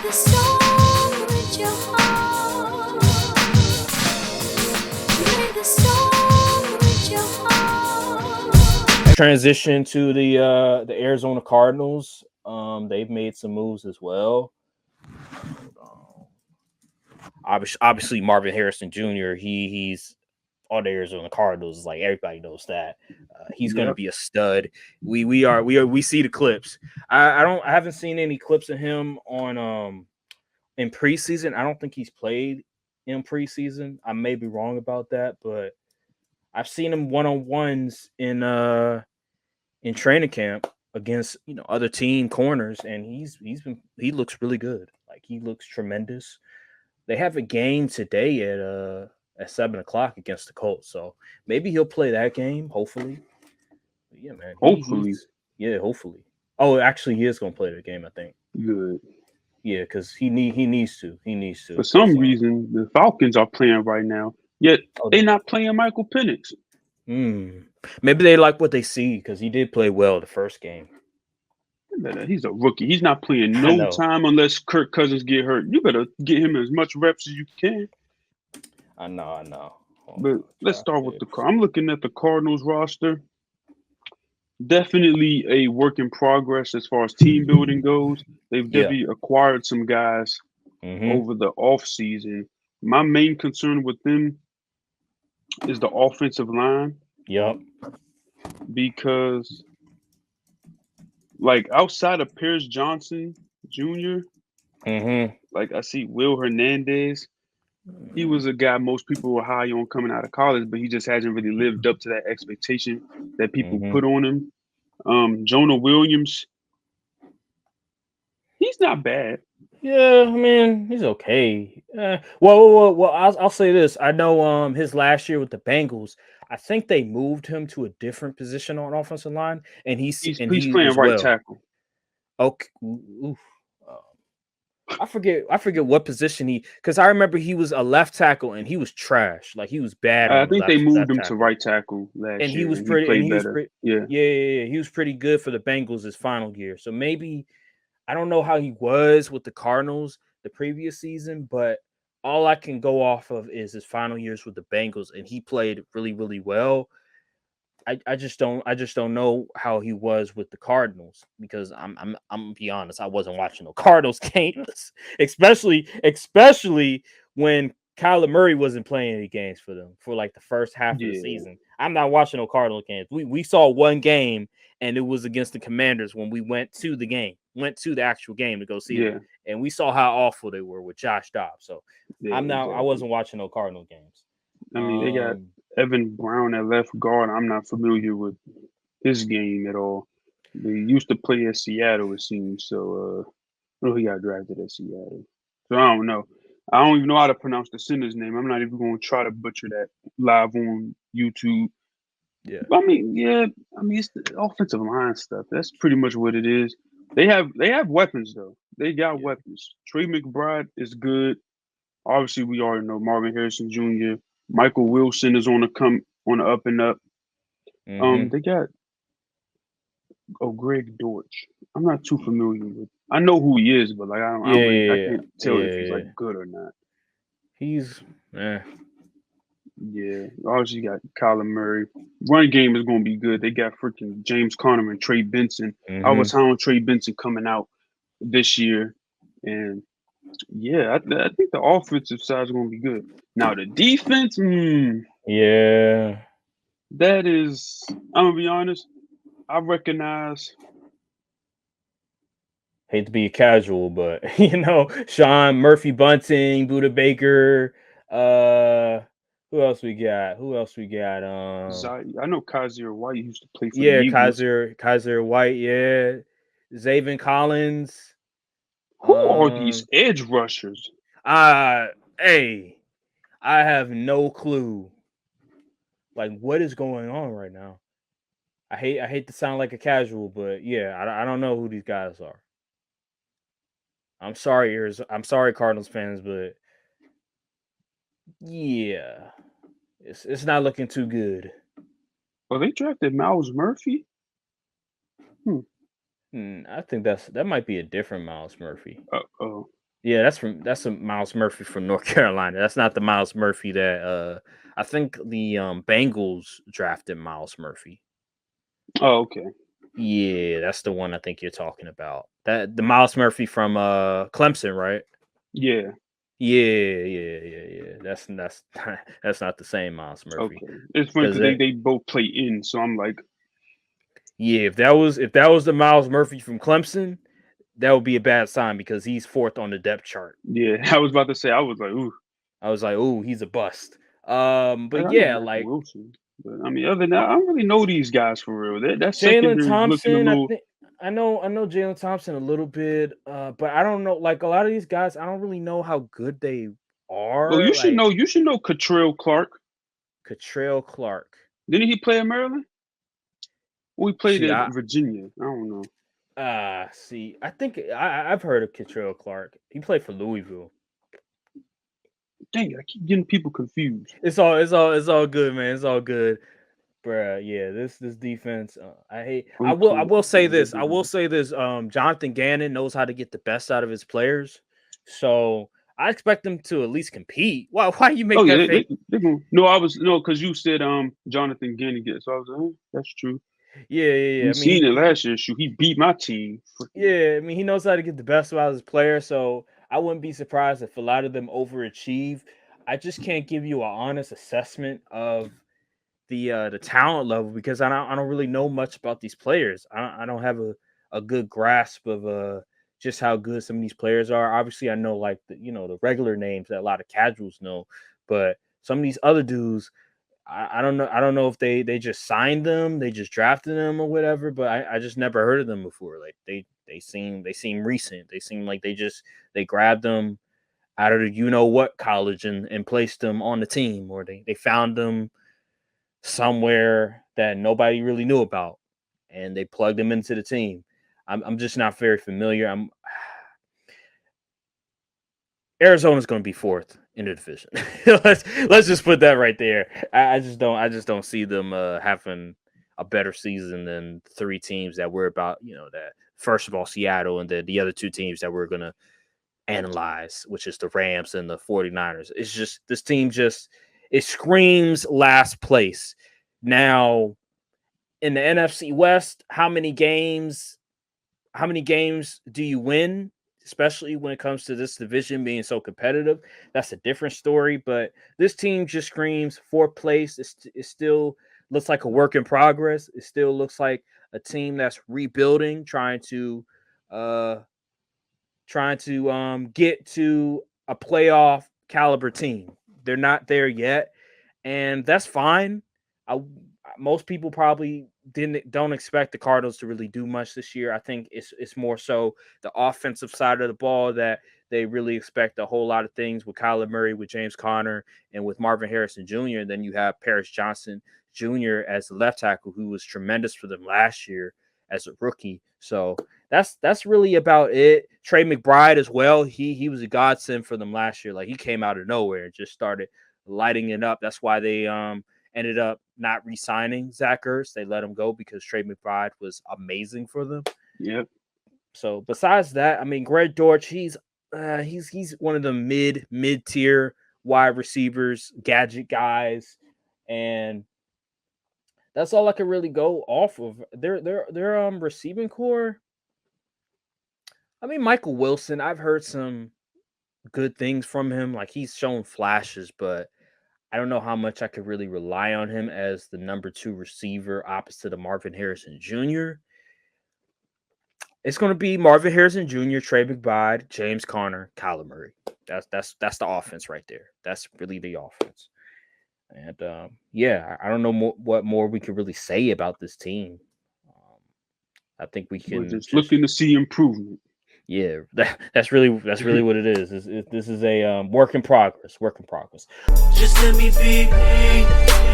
the song with your heart. Play the song with your heart. Transition to the Arizona Cardinals. They've made some moves as well. Obviously Marvin Harrison Jr. He's on the Arizona Cardinals. Like everybody knows that he's going to Yep. be a stud. We see the clips. I haven't seen any clips of him on in preseason. I don't think he's played in preseason. I may be wrong about that, but I've seen him one-on-ones in training camp against other team corners, and he looks really good. Like he looks tremendous. They have a game today at 7:00 against the Colts, so maybe he'll play that game. Hopefully, but yeah, man. Hopefully. Hopefully. Oh, actually, he is gonna play the game. I think. Good. Yeah, because he needs to. He needs to. For some reason, the Falcons are playing right now, yet they're not playing Michael Penix. Maybe they like what they see because he did play well the first game. He's a rookie. He's not playing no time unless Kirk Cousins get hurt. You better get him as much reps as you can. I know. But let's start with I'm looking at the Cardinals roster. Definitely a work in progress as far as team building goes. They've definitely acquired some guys over the offseason. My main concern with them is the offensive line. Yep. Because, like, outside of Pierce Johnson Jr., like I see Will Hernandez. He was a guy most people were high on coming out of college, but he just hasn't really lived up to that expectation that people put on him. Jonah Williams, he's not bad. Yeah, I mean, he's okay. Well, I'll say this. I know his last year with the Bengals, I think they moved him to a different position on offensive line, and he's playing right tackle. Okay. I forget what position because I remember he was a left tackle and he was trash. Like he was bad. I think they moved him to right tackle last year. And he was pretty. He was pretty good for the Bengals his final year. So maybe I don't know how he was with the Cardinals the previous season, but all I can go off of is his final years with the Bengals, and he played really, really well. I just don't know how he was with the Cardinals because I'm gonna be honest, I wasn't watching no Cardinals games, especially when Kyler Murray wasn't playing any games for them for like the first half of the season. I'm not watching no Cardinals games. We saw one game, and it was against the Commanders when we went to the actual game to go see them, and we saw how awful they were with Josh Dobbs. So I wasn't watching no Cardinal games. I mean, they got Evan Brown at left guard. I'm not familiar with his game at all. They used to play at Seattle, it seems. So, I know he got drafted at Seattle. So I don't know. I don't even know how to pronounce the center's name. I'm not even going to try to butcher that live on YouTube. Yeah. I mean, it's the offensive line stuff. That's pretty much what it is. They have weapons though. They got weapons. Trey McBride is good. Obviously, we already know Marvin Harrison Jr. Michael Wilson is on the up and up. They got Greg Dortch. I'm not too familiar with. I know who he is, but like I can't tell if he's like good or not. He's Yeah, obviously you got Kyler Murray. Run game is going to be good. They got freaking James Conner and Trey Benson. I was high on Trey Benson coming out this year, and I think the offensive side is going to be good. Now the defense, that is. I'm gonna be honest. I recognize. Hate to be a casual, but Sean Murphy Bunting, Buda Baker. Who else we got? I know Kaiser White used to play for the Eagles. Kaiser White, Zaven Collins. Who are these edge rushers? Hey, I have no clue. Like, what is going on right now? I hate to sound like a casual, but I don't know who these guys are. I'm sorry, Cardinals fans, but it's not looking too good. Oh, they drafted Miles Murphy? I think that might be a different Miles Murphy. Uh-oh. Yeah, that's a Miles Murphy from North Carolina. That's not the Miles Murphy that I think the Bengals drafted Miles Murphy. Oh, okay. Yeah, that's the one I think you're talking about. That the Miles Murphy from Clemson, right? Yeah. Yeah. That's that's not the same Miles Murphy. Okay. It's funny Because because they both play in, so I'm like, yeah, if that was the Miles Murphy from Clemson, that would be a bad sign because he's fourth on the depth chart. yeah. I was about to say, I was like, ooh. I was like, "Ooh, he's a bust." Like, But I know yeah, Michael like Wilson, but I mean, other than that, I don't really know these guys for real. That Jalen secondary is looking a Thompson, little. I know Jalen Thompson a little bit, but I don't know. Like a lot of these guys, I don't really know how good they Well, are. you should Like know. You should know Catrell Clark. Catrell Clark. Didn't he play at Maryland? Well, he played See, at Virginia. I don't know. see, I think I've heard of Catrell Clark. He played for Louisville. Dang it, I keep getting people confused. It's all good, man. It's all good. Bruh, yeah, this defense, I hate. I will say this. I will say this. Jonathan Gannon knows how to get the best out of his players, so I expect them to at least compete. Why you make Oh yeah, that face? they gonna, no, because you said Jonathan Gannon gets. So I was like, that's true. Yeah. We I mean, seen it last year. Shoot, he beat my team. yeah. I mean, he knows how to get the best out of his players, so I wouldn't be surprised if a lot of them overachieve. I just can't give you an honest assessment of the talent level because I don't really know much about these players. I don't have a good grasp of just how good some of these players are. Obviously, I know like the regular names that a lot of casuals know, but some of these other dudes, I don't know. I don't know if they just signed them, they just drafted them or whatever. But I just never heard of them before. Like they seem recent. They seem like they grabbed them out of the what college and placed them on the team, or they found them somewhere that nobody really knew about, and they plugged him into the team. I'm just not very familiar. Arizona's going to be fourth in the division. let's just put that right there. I just don't see them having a better season than three teams that we're about. That first of all Seattle, and then the other two teams that we're going to analyze, which is the Rams and the 49ers. It's just this team it screams last place. Now, in the NFC West, how many games do you win, especially when it comes to this division being so competitive? That's a different story, but this team just screams fourth place. It still looks like a work in progress. It still looks like a team that's rebuilding, trying to get to a playoff caliber team. They're not there yet, and that's fine. Most people probably don't expect the Cardinals to really do much this year. I think it's more so the offensive side of the ball that they really expect a whole lot of things with Kyler Murray, with James Conner, and with Marvin Harrison Jr. And then you have Paris Johnson Jr. as the left tackle, who was tremendous for them last year as a rookie. So that's really about it. Trey McBride as well. He was a godsend for them last year. Like, he came out of nowhere and just started lighting it up. That's why they ended up not re-signing Zach Ertz. They let him go because Trey McBride was amazing for them. Yep. So besides that, I mean, Greg Dortch, he's one of the mid-tier wide receivers, gadget guys, and that's all I can really go off of. Their receiving core. I mean, Michael Wilson, I've heard some good things from him. Like, he's shown flashes, but I don't know how much I could really rely on him as the number 2 receiver opposite of Marvin Harrison Jr. It's going to be Marvin Harrison Jr., Trey McBride, James Conner, Kyler Murray. That's the offense right there. That's really the offense. And I don't know what more we could really say about this team. I think we can just looking to see improvement. Yeah, that's really what it is. This is a work in progress. Just let me be me.